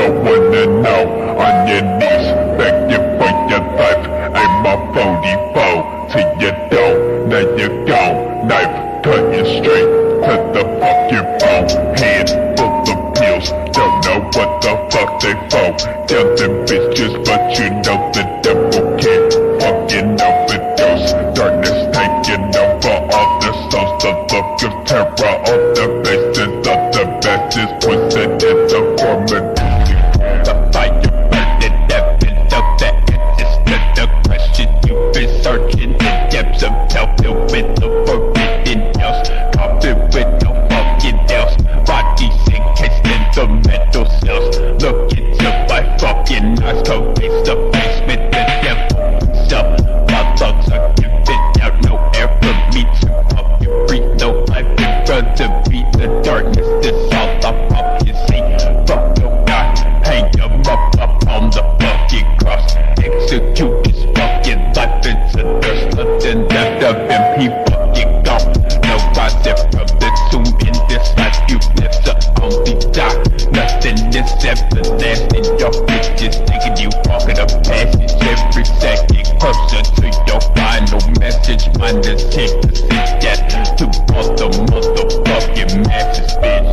don't wanna know. On your knees, begging for your life. I'm a 44 till you don't. Now you're gone, knife cutting straight to the fucking bone. Hand full of pills, don't know what the fuck they for. Tell them bitches, but you know the devil can't fucking overdose. Darkness taking over all the souls, the look of terror on the faces of the masses, twisted in the form of the fire burning evidence of that answers to the question you've been searching. The depths of hell filled with the forbidden else, coffin with no fucking else. Bodies encased in the metal cells. Look into my fucking eyes, go face to face with the devil himself. My lungs are giving out no air for me to fucking breathe. No life in front of me. The darkness is all I fucking see. Fuck no God, hang him up on the fucking cross. Execute his fucking life into there's nothing left of him. He fucking gone. No rising from the tomb in this life you live to only die. Nothing is everlasting. Your bitch is taking you walking a passage every second closer to your final message. Mine is here to say yes to all the motherfucking masses, bitch.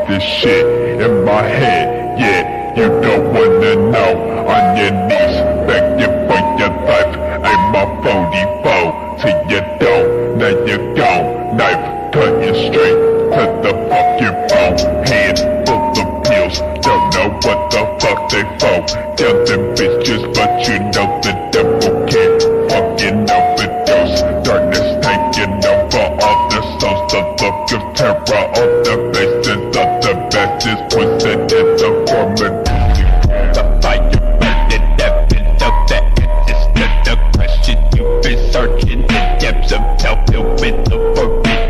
This shit in my head, yeah, you don't wanna know. On your knees, begging for your life. I'm a 44 till you don't. Now you're gone, knife cutting straight to the fucking bone. Hand full of pills, don't know what the fuck they for. Tell them bitches, but you know the devil can't fucking overdose. Darkness taking over all the souls, the look of terror on the faces of the masses, twisted in the form of the fire burning evidence of the answers to the question you've been searching. The depths of hell filled with the forbidden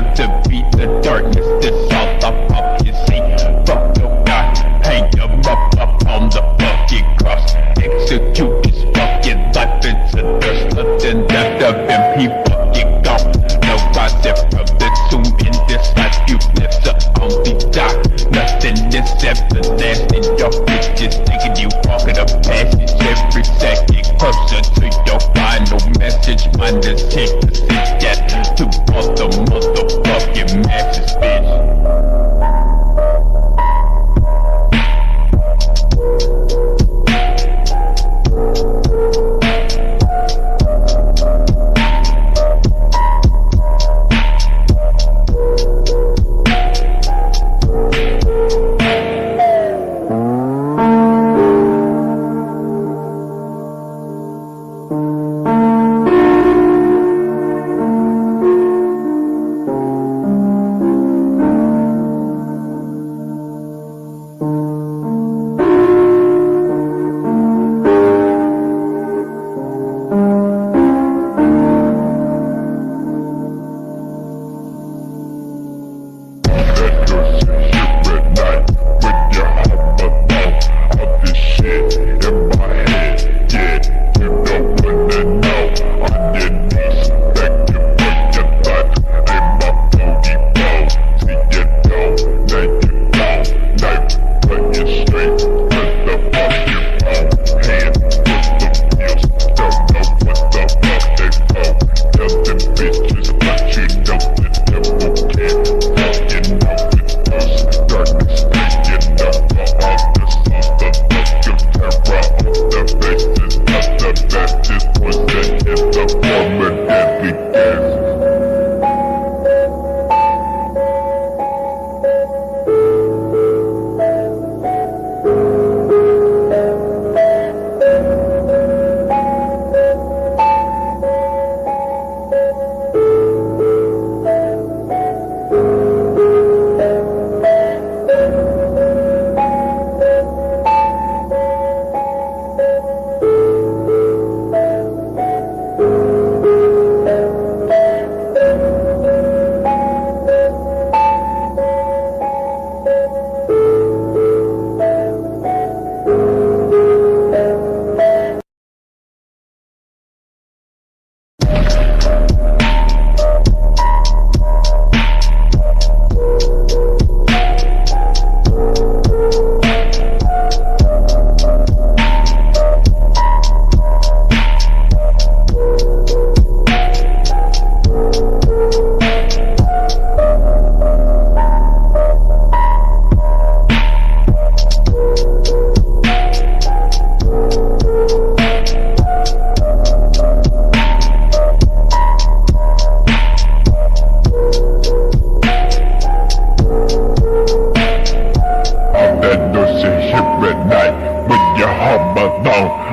cause it be the darkness that's all the pop you see. Fuck your God, hang him up on the fucking cross. Execute this fucking life into there's nothing left of him, he fucking gone. No rising from the tomb in this life, you live up only die. Nothing is everlasting, your bitch is taking you walking a passage every second closer to your final message. Mine is here to sit yet to all the motherfucking masses, bitch.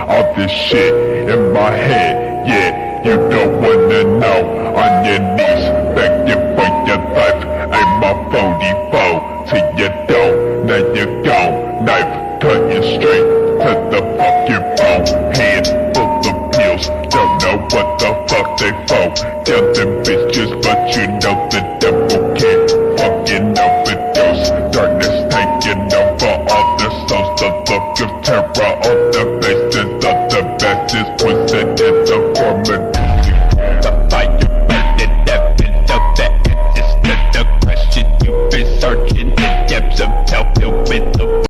All this shit in my head, yeah, you don't wanna know. On your knees, begging for your life. Aim my 44 to your dome. Now you're gone, knife cutting straight to the fucking bone. Hand full of pills, don't know what the fuck they for. Tell them bitches, but you know the devil can't fucking overdose. Darkness taking over all the souls, the look of terror on the faces of the bastards. Twisted in the form of